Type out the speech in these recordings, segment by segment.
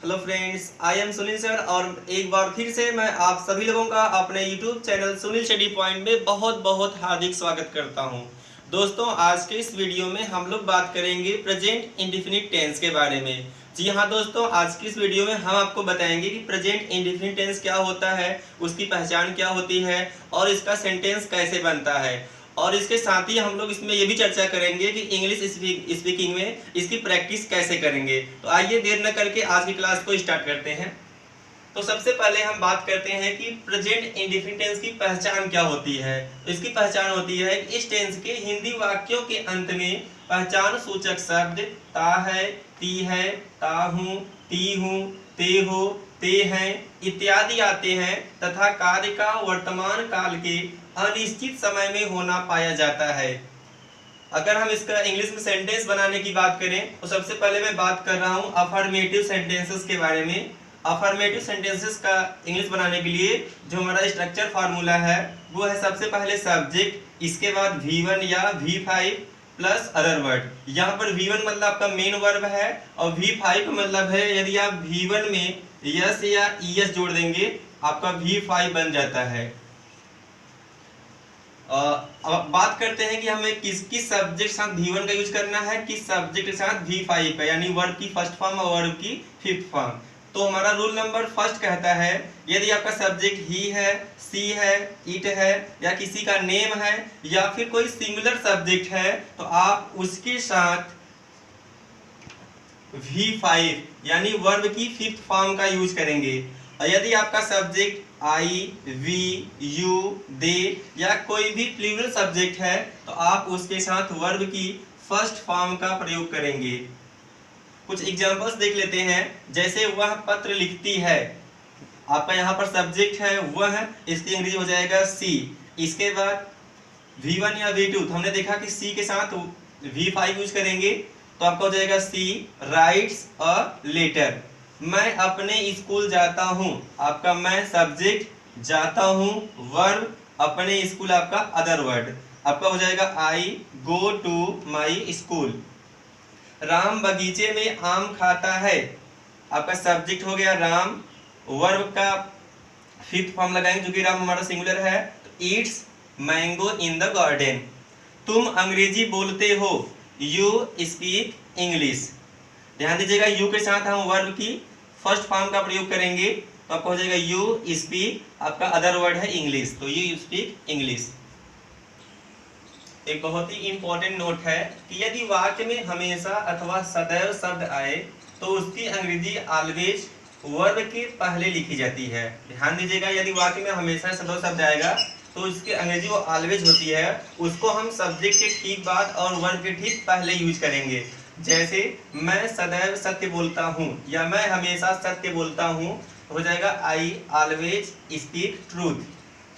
Hello friends, I am Sunil sir और एक बार फिर से मैं आप सभी लोगों का अपने YouTube channel Sunil study point में बहुत बहुत हार्दिक स्वागत करता हूं। दोस्तों, आज के इस वीडियो में हम लोग बात करेंगे प्रेजेंट इंडेफिनिट टेंस के बारे में। जी हाँ दोस्तों, आज की इस वीडियो में हम आपको बताएंगे कि प्रेजेंट इंडेफिनिट टेंस क्या होता है, उसकी पहचान क्या होती है और इसका सेंटेंस कैसे बनता है। और इसके साथ ही हम लोग इसमें ये भी चर्चा करेंगे कि इंग्लिश स्पीकिंग में इसकी प्रैक्टिस कैसे करेंगे। तो आइए देर न करके आज की क्लास को स्टार्ट करते हैं। तो सबसे पहले हम बात करते हैं कि प्रेजेंट इंडेफिनिट टेंस की पहचान क्या होती है। तो इसकी पहचान होती है कि इस टेंस के हिंदी वाक्यों के अंत में पहचान सूचक शब्द ता है, ती है, ता हूँ, ती हूँ, ते हो, ते हैं इत्यादि आते हैं तथा कार्य का वर्तमान काल के अनिश्चित समय में होना पाया जाता है। अगर हम इसका इंग्लिश में सेंटेंस बनाने की बात करें तो सबसे पहले मैं बात कर रहा हूं अफर्मेटिव सेंटेंसेस के बारे में। अफर्मेटिव सेंटेंसेस का इंग्लिश बनाने के लिए जो हमारा स्ट्रक्चर फार्मूला है वो है सबसे पहले सब्जेक्ट, इसके बाद V1 या V5 प्लस अदर वर्ड। यहाँ पर V1 मतलब आपका मेन वर्ब है और V5 का मतलब है यदि आप V1 में यस या ईएस जोड़ देंगे आपका V5 बन जाता है। अब बात करते हैं कि हमें किस सब्जेक्ट के साथ V1 का यूज करना है, किस सब्जेक्ट के साथ V5 का, यानी वर्ब की फर्स्ट फॉर्म और वर्ब की फिफ्थ फॉर्म। तो हमारा रूल नंबर फर्स्ट कहता है यदि आपका सब्जेक्ट ही है, सी है, इट है या किसी का नेम है या फिर कोई सिंगुलर सब्जेक्ट है तो आप उसके साथ V5 यानी वर्ब की फिफ्थ फॉर्म का यूज करेंगे। और यदि आपका सब्जेक्ट आई, वी, यू, दे या कोई भी प्लूरल सब्जेक्ट है तो आप उसके साथ वर्ब की फर्स्ट फॉर्म का प्रयोग करेंगे। कुछ एग्जांपल्स देख लेते हैं। जैसे वह पत्र लिखती है, आपका यहाँ पर सब्जेक्ट है वह, इसकी अंग्रेजी हो जाएगा सी। इसके बाद V1 या V2 तो हमने देखा कि सी के साथ V5 यूज करेंगे तो आपका हो जाएगा सी राइट्स अ लेटर। मैं अपने स्कूल जाता हूँ, आपका मैं सब्जेक्ट, जाता हूँ वर्ब, अपने स्कूल आपका अदर वर्ड। आपका हो जाएगा I go to my school. Ram बगीचे में आम खाता है, आपका सब्जेक्ट हो गया राम, वर्ब का फिफ्थ फॉर्म लगाएंगे जो कि राम हमारा सिंगुलर है तो eats mango in the garden. तुम अंग्रेजी बोलते हो, यू स्पीक इंग्लिश। ध्यान दीजिएगा यू के साथ हम वर्ब की फर्स्ट फॉर्म का प्रयोग करेंगे तो आपका हो जाएगा यू स्पीक, आपका अदर वर्ड है इंग्लिश तो यू स्पीक इंग्लिश। एक बहुत ही इंपॉर्टेंट नोट है कि यदि वाक्य में हमेशा अथवा सदैव शब्द आए तो उसकी अंग्रेजी ऑलवेज वर्ब के पहले लिखी जाती है। ध्यान दीजिएगा यदि वाक्य में हमेशा सदैव शब्द आएगा तो उसकी अंग्रेजी वो ऑलवेज होती है, उसको हम सब्जेक्ट के ठीक बाद और वर्ब के ठीक पहले यूज करेंगे। जैसे मैं सदैव सत्य बोलता हूँ या मैं हमेशा सत्य बोलता हूँ हो जाएगा आई ऑलवेज स्पीक ट्रूथ।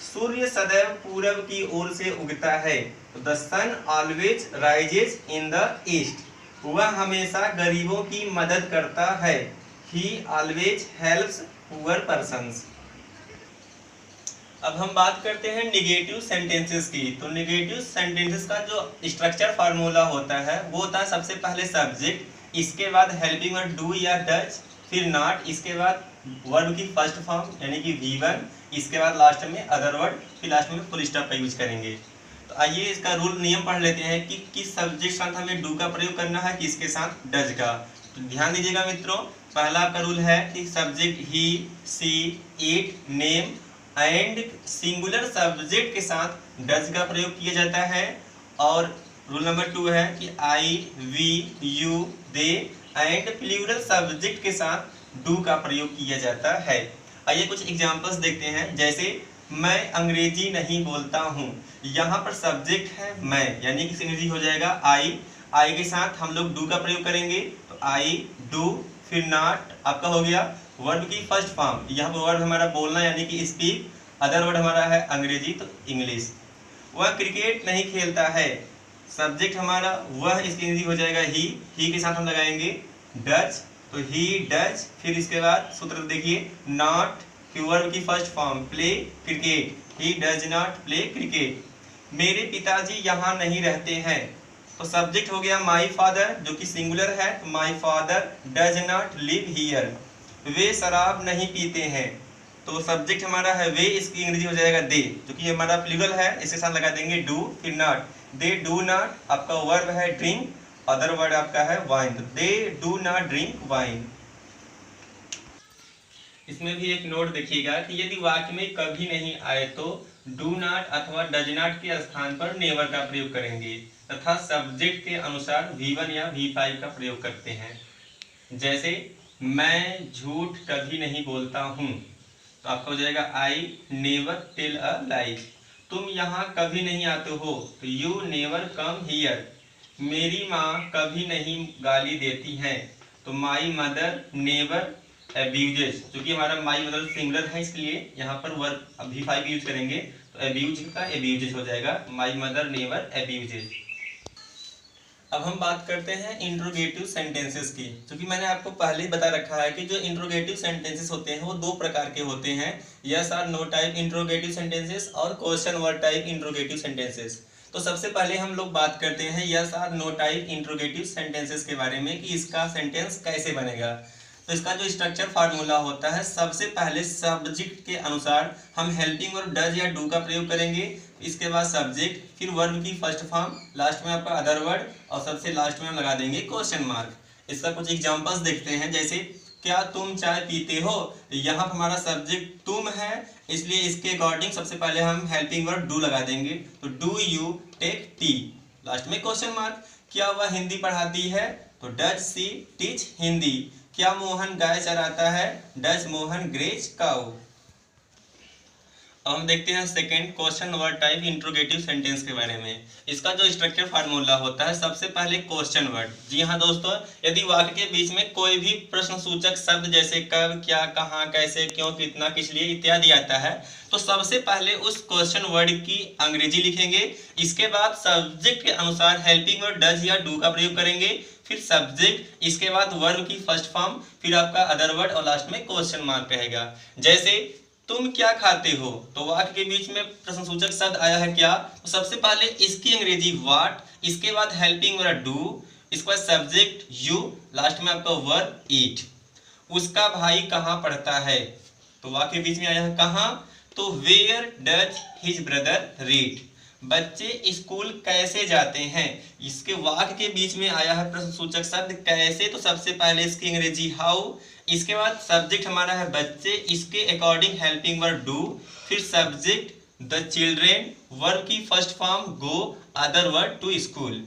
सूर्य सदैव पूरब की ओर से उगता है तो the sun always rises in the east. वह हमेशा गरीबों की मदद करता है, he always helps poor persons. अब हम बात करते हैं निगेटिव सेंटेंसेस की। तो निगेटिव सेंटेंसेस का जो स्ट्रक्चर फार्मूला होता है वो होता है सबसे पहले सब्जेक्ट, इसके बाद हेल्पिंग वर्ब डू या डज, फिर नॉट, इसके बाद वर्ब की फर्स्ट फॉर्म यानी कि V1, इसके बाद लास्ट में अदर वर्ड, फिर लास्ट में फुल स्टॉप का यूज करेंगे। तो आइए इसका रूल नियम पढ़ लेते हैं कि किस सब्जेक्ट के साथ हमें डू का प्रयोग करना है, किसके साथ डज का। तो ध्यान दीजिएगा मित्रों, पहला आपका रूल है कि subject he, she, it, name and singular subject के साथ डज का प्रयोग किया जाता है। और रूल नंबर 2 है कि I, we, you, they and plural subject के साथ डू का प्रयोग किया जाता है। आइए कुछ एग्जांपल्स देखते हैं। जैसे मैं अंग्रेजी नहीं बोलता हूँ, यहाँ पर सब्जेक्ट है मैं यानी कि अंग्रेजी हो जाएगा आई, आई के साथ हम लोग डू का प्रयोग करेंगे तो आई डू, फिर नॉट आपका हो गया वर्ब की फर्स्ट फॉर्म, यहाँ पर वर्ब हमारा बोलना यानी कि स्पीक, अदर वर्ड हमारा है अंग्रेजी तो इंग्लिश। वह क्रिकेट नहीं खेलता है, सब्जेक्ट हमारा वह, इसकी अंग्रेजी हो जाएगा ही के साथ हम लगाएंगे डज तो ही डज, फिर इसके बाद सूत्र देखिए नॉट, फिर वर्ब की first form play cricket, he does not play cricket. मेरे पिताजी यहाँ नहीं रहते हैं तो सब्जेक्ट हो गया माई फादर जो कि सिंगुलर है, my father does not live here. वे शराब नहीं पीते हैं। तो सब्जेक्ट हमारा है वे, इसकी अंग्रेजी हो जाएगा दे, क्योंकि हमारा प्लूरल है, इसके साथ लगा देंगे डू, फिर नॉट, दे डू नॉट। आपका वर्ब है ड्रिंक, अदर वर्ड आपका है वाइन, तो they do not drink wine. इसमें भी एक नोट देखिएगा कि यदि वाक्य में कभी नहीं आए तो डू नॉट अथवा डज नॉट के स्थान पर नेवर का प्रयोग करेंगे तथा सब्जेक्ट के अनुसार V1 या V5 का प्रयोग करते हैं। जैसे मैं झूठ कभी नहीं बोलता हूँ, तो आपका हो जाएगा आई नेवर टेल अ लाई। तुम यहाँ कभी नहीं आते हो, तो यू नेवर कम हियर। मेरी माँ कभी नहीं गाली देती है, तो माई मदर नेवर एब्यूजेस। क्योंकि हमारा माई मदर सिंगुलर है, इसलिए यहाँ पर वर्ब V5 यूज करेंगे, तो एब्यूज का एब्यूजेस हो जाएगा, माई मदर नेवर एब्यूजेस। अब हम बात करते हैं इंट्रोगेटिव सेंटेंसेस की। क्योंकि मैंने आपको पहले ही बता रखा है कि जो इंट्रोगेटिव सेंटेंसेस होते हैं वो दो प्रकार के होते हैं, यस और नो टाइप इंट्रोगेटिव सेंटेंसेस और question word type interrogative sentences. तो सबसे पहले हम लोग बात करते हैं यस और नो टाइप इंट्रोगेटिव सेंटेंसेस के बारे में कि इसका सेंटेंस कैसे बनेगा। तो इसका जो स्ट्रक्चर फार्मूला होता है, सबसे पहले सब्जेक्ट के अनुसार हम हेल्पिंग वर्ब डज या डू का प्रयोग करेंगे, इसके बाद सब्जेक्ट, फिर वर्ब की फर्स्ट फॉर्म, लास्ट में आपका अदर वर्ड और सबसे लास्ट में हम लगा देंगे क्वेश्चन मार्क। इसका कुछ एग्जांपल्स देखते हैं, जैसे क्या तुम चाय पीते हो, यहाँ हमारा सब्जेक्ट तुम है, इसलिए इसके अकॉर्डिंग सबसे पहले हम हेल्पिंग वर्ब डू लगा देंगे, तो do you take tea, last में क्वेश्चन मार्क। क्या वह हिंदी पढ़ाती है, तो डज सी टीच हिंदी। क्या मोहन गाय चराता है, डज मोहन ग्रेज काउ। अब हम देखते हैं second question word type interrogative sentence के बारे में। इसका जो स्ट्रक्चर फार्मूला होता है, सबसे पहले क्वेश्चन वर्ड। जी हाँ दोस्तों, यदि वाक्य के बीच में कोई भी प्रश्न सूचक शब्द जैसे कब, क्या, कहाँ, कैसे, क्यों, कितना, किस लिए इत्यादि आता है, तो सबसे पहले उस क्वेश्चन वर्ड की अंग्रेजी लिखेंगे, इसके बाद सब्जेक्ट के अनुसार हेल्पिंग वर्ड डज या डू का प्रयोग करेंगे, फिर सब्जेक्ट, इसके बाद वर्ब की फर्स्ट फॉर्म, फिर आपका अदर वर्ड और लास्ट में क्वेश्चन मार्क रहेगा। जैसे तुम क्या खाते हो, तो वाक्य के बीच में प्रश्नसूचक शब्द आया है क्या, तो सबसे पहले इसकी अंग्रेजी व्हाट, इसके बाद हेल्पिंग वर्ब डू, इसके बाद सब्जेक्ट यू, लास्ट में आपका वर्ब ईट। उसका भाई कहाँ पढ़ता है, तो वाक्य के बीच में आया है कहाँ, तो where does his brother read. बच्चे स्कूल कैसे जाते हैं, इसके वाक्य के बीच में आया है प्रश्नसूचक शब्द कैसे, तो सबसे पहले इसकी अंग्रेजी हाउ, इसके बाद सब्जेक्ट हमारा है बच्चे, इसके अकॉर्डिंग हेल्पिंग वर्ब डू, फिर सब्जेक्ट द चिल्ड्रेन, वर्ब की first form go, other word to school.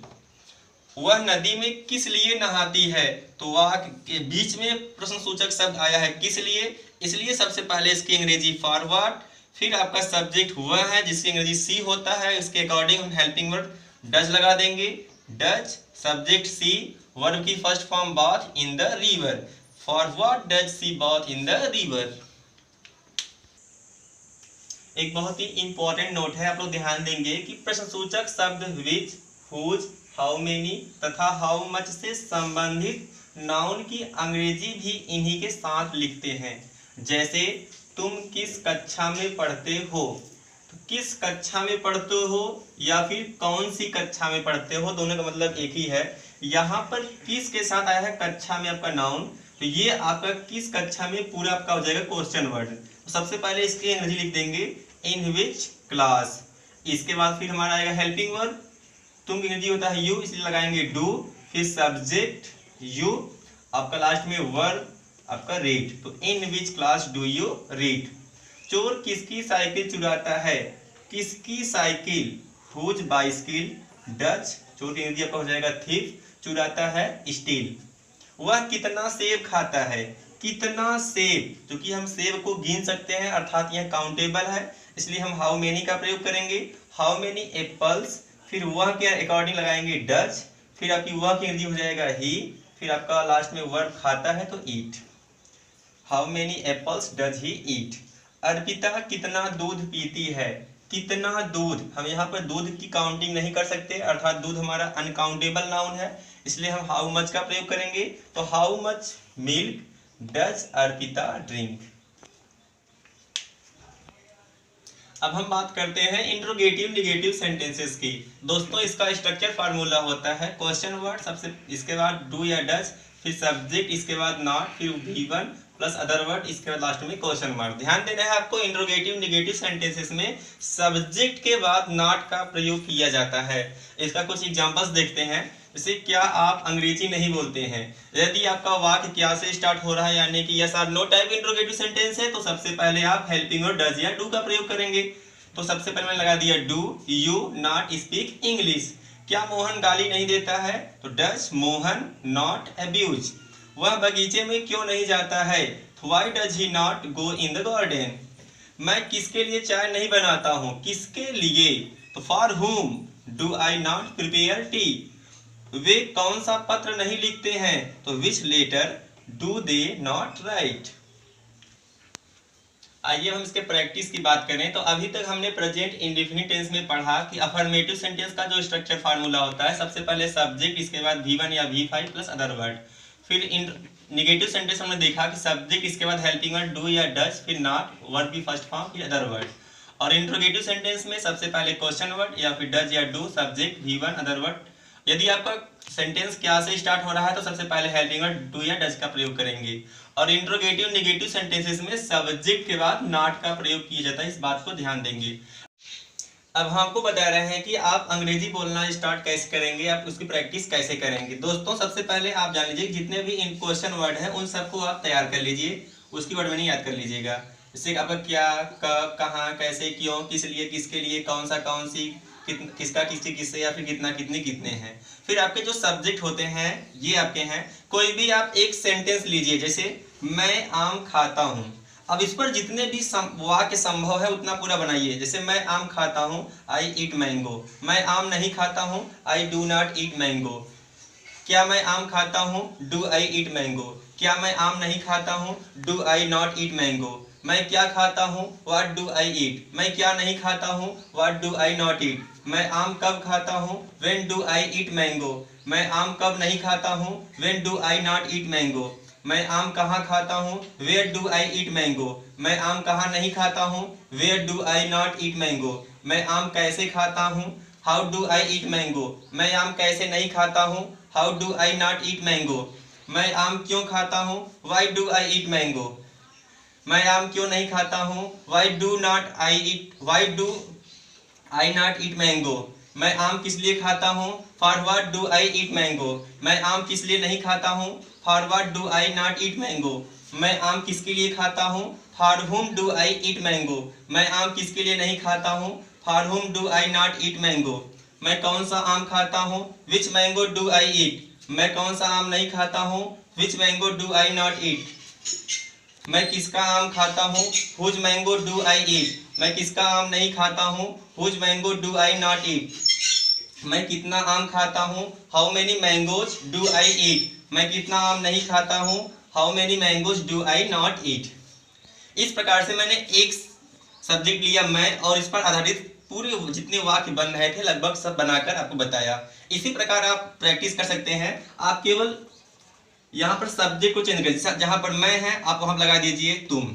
वह नदी में किस लिए नहाती है, तो वाक्य के बीच में प्रश्नसूचक शब्द आया है किस लिए, इसलिए सबसे पहले इसकी अंग्रेजी फॉर व्हाट, फिर आपका सब्जेक्ट वह है जिसकी अंग्रेजी सी होता है, इसके अकॉर्डिंग हम हेल्पिंग वर्ब डज लगा देंगे, डज, सब्जेक्ट सी, वर्ब की first form bath in the river, for what does she bath in the river. एक बहुत ही इंपॉर्टेंट नोट है, आप लोग ध्यान देंगे कि प्रश्नसूचक शब्द विच, हुज, हाउ मेनी तथा हाउ मच से संबंधित नाउन की अंग्रेजी भी इन्हीं के साथ लिखते हैं। जैसे तुम किस कक्षा में पढ़ते हो, तो किस कक्षा में पढ़ते हो या फिर कौन सी कक्षा में पढ़ते हो, दोनों का मतलब एक ही है। यहाँ पर किस के साथ आया है कक्षा में आपका नाउन, तो ये आपका किस कक्षा में पूरा आपका हो जाएगा क्वेश्चन वर्ड। तो सबसे पहले इसकी अंग्रेजी लिख देंगे इन विच क्लास, इसके बाद फिर हमारा आएगा हेल्पिंग वर्ब, तुम की अंग्रेजी होता है यू, इसलिए लगाएंगे डू, फिर सब्जेक्ट यू, आपका लास्ट में वर्ब आपका रीड, तो in which class do you read. चोर किसकी साइकिल चुराता है, किसकी साइकिल, हुज बाइसिकल, डच, चोर की अंग्रेजी आपका हो जाएगा थीफ, चुराता है स्टील। वह कितना सेब खाता है, कितना सेब, क्योंकि हम सेब को गिन सकते हैं अर्थात यह काउंटेबल है, इसलिए हम हाउ मेनी का प्रयोग करेंगे, हाउ मेनी एप्पल्स, फिर वह के अकॉर्डिंग लगाएंगे डच, फिर आपकी वह की अंग्रेजी हो जाएगा ही, फिर आपका लास्ट में वर्ब खाता है तो eat, how many apples does he eat. Arpita कितना दूध पीती है, कितना दूध, हम यहाँ पर दूध की काउंटिंग नहीं कर सकते अर्थात दूध हमारा अनकाउंटेबल नाउन है, इसलिए हम हाउ मच का प्रयोग करेंगे, तो how much milk does Arpita drink. अब हम बात करते हैं इंट्रोगेटिव निगेटिव सेंटेंसेस की। दोस्तों इसका स्ट्रक्चर फार्मूला होता है क्वेश्चन वर्ड सबसे, इसके बाद डू या डज, फिर सब्जेक्ट, इसके बाद नॉट, फिर V1, प्लस अदर वर्ड, इसके बाद लास्ट में क्वेश्चन मार्क। ध्यान देना है आपको, इंट्रोगेटिव नेगेटिव सेंटेंसेस में सब्जेक्ट के बाद नॉट का प्रयोग किया जाता है। इसका कुछ एग्जांपल्स देखते हैं। जैसे क्या आप अंग्रेजी नहीं बोलते हैं, यदि आपका वाक्य क्या से स्टार्ट हो रहा है यानी कि यस और नो टाइप इंट्रोगेटिव सेंटेंस है, तो सबसे पहले आप हेल्पिंग वर्ड डज या डू का प्रयोग करेंगे। तो सबसे पहले मैंने लगा दिया do you not speak English. क्या मोहन गाली नहीं देता है, तो डज मोहन नॉट अब्यूज। वह बगीचे में क्यों नहीं जाता है, why does he not go in the garden. मैं किसके लिए चाय नहीं बनाता हूँ, किसके लिए, तो for whom do I not prepare tea. वे कौन सा पत्र नहीं लिखते हैं, तो which letter do they not write. आइए हम इसके प्रैक्टिस की बात करें। तो अभी तक हमने प्रेजेंट इंडेफिनिट टेंस में पढ़ा कि अफर्मेटिव सेंटेंस का जो स्ट्रक्चर फार्मूला होता है, सबसे पहले सब्जेक्ट, इसके बाद V1 या V5 प्लस अदर वर्ड। फिर इन नेगेटिव सेंटेंस हमने देखा कि सब्जेक्ट, इसके बाद हेल्पिंग वर्ड डू या डज, फिर नॉट, वर्ब की फर्स्ट फॉर्म, फिर अदर वर्ड। और इंट्रोगेटिव सेंटेंस में सबसे पहले क्वेश्चन वर्ड या फिर डज या do, subject V1 other word. यदि आपका सेंटेंस क्या से स्टार्ट हो रहा है, तो सबसे पहले हेल्पिंग वर्ड डू या डज का प्रयोग करेंगे। और इंट्रोगेटिव नेगेटिव सेंटेंसेस में सब्जेक्ट के बाद नॉट का प्रयोग किया जाता है, इस बात को ध्यान देंगे। अब हम आपको बता रहे हैं कि आप अंग्रेजी बोलना स्टार्ट कैसे करेंगे, आप उसकी प्रैक्टिस कैसे करेंगे। दोस्तों सबसे पहले आप जान लीजिए जितने भी इन क्वेश्चन वर्ड हैं उन सबको आप तैयार कर लीजिए, उसकी वर्ड में नहीं याद कर लीजिएगा। जैसे आपका क्या, कब, कहाँ, कैसे, क्यों, किस लिए, किसके लिए, कौन सा, कौन सी, किसका, किससे, किससे, या फिर कितना, कितने, कितने हैं। फिर आपके जो सब्जेक्ट होते हैं ये आपके हैं। कोई भी आप एक सेंटेंस लीजिए, जैसे मैं आम खाता हूँ। अब इस पर जितने भी वाक्य संभव है उतना पूरा बनाइए। जैसे मैं आम खाता हूँ, आई ईट मैंगो। मैं आम नहीं खाता हूँ, I do not eat mango. क्या मैं आम खाता हूँ, डू आई ईट मैंगो। क्या मैं आम नहीं खाता हूँ, do I not eat mango. मैं क्या खाता हूँ, व्हाट डू आई ईट। मैं क्या नहीं खाता हूँ, what do I not eat. मैं आम कब खाता हूँ, when do I eat mango. मैं आम कब नहीं खाता हूँ, when do I not eat mango. मैं आम कहाँ खाता हूँ, where do I eat mango. मैं आम कहाँ नहीं खाता हूँ, where do I not eat mango. मैं आम कैसे खाता हूँ, how do I eat mango. मैं आम कैसे नहीं खाता हूँ, how do I not eat mango. मैं आम क्यों खाता हूँ, why do I eat mango. मैं आम क्यों नहीं खाता हूँ, why do I not eat mango. मैं आम किस लिए खाता हूँ, for what do I eat mango. मैं आम किस लिए नहीं खाता हूँ, for what do I not eat mango. मैं आम किसके लिए खाता हूँ, for whom do I eat mango. मैं आम किसके लिए नहीं खाता हूँ, for whom do I not eat mango. मैं कौन सा आम खाता हूँ, which mango do I eat. मैं कौन सा आम नहीं खाता हूँ, which mango do I not eat. मैं किसका आम खाता हूँ, whose mango do I eat. मैं किसका आम नहीं खाता हूँ, whose mango do I not eat. मैं कितना आम खाता हूँ, how many mangoes do I eat. मैं कितना आम नहीं खाता हूँ, how many mangoes do I not eat. इस प्रकार से मैंने एक सब्जेक्ट लिया मैं, और इस पर आधारित पूरे जितने वाक्य बन रहे थे लगभग सब बनाकर आपको बताया। इसी प्रकार आप प्रैक्टिस कर सकते हैं। आप केवल यहाँ पर सब्जेक्ट को चेंज करिए, जहाँ पर मैं है आप वहाँ लगा दीजिए तुम।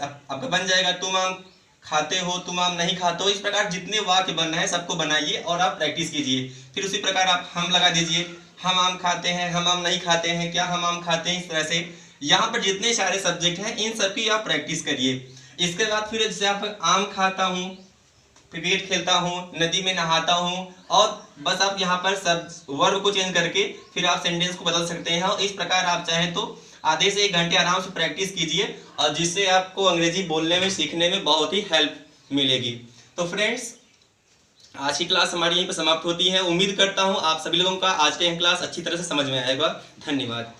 आपका बन जाएगा तुम आम खाते हो, तुम आम नहीं खाते हो। इस प्रकार जितने वाक्य बन रहे हैं सबको बनाइए और आप प्रैक्टिस कीजिए। फिर उसी प्रकार आप हम लगा दीजिए, हम आम खाते हैं, हम आम नहीं खाते हैं, क्या हम आम खाते हैं। इस तरह से यहाँ पर जितने सारे सब्जेक्ट हैं इन सबकी आप प्रैक्टिस करिए। इसके बाद फिर जैसे आप आम खाता हूँ, क्रिकेट खेलता हूँ, नदी में नहाता हूँ, और बस आप यहाँ पर सब वर्ब को चेंज करके फिर आप सेंटेंस को बदल सकते हैं। और इस प्रकार आप चाहें तो आधे से 1 घंटे आराम से प्रैक्टिस कीजिए, और जिससे आपको अंग्रेजी बोलने में, सीखने में बहुत ही हेल्प मिलेगी। तो फ्रेंड्स, आज की क्लास हमारी यहीं पर समाप्त होती है। उम्मीद करता हूँ आप सभी लोगों का आज का क्लास अच्छी तरह से समझ में आएगा। धन्यवाद।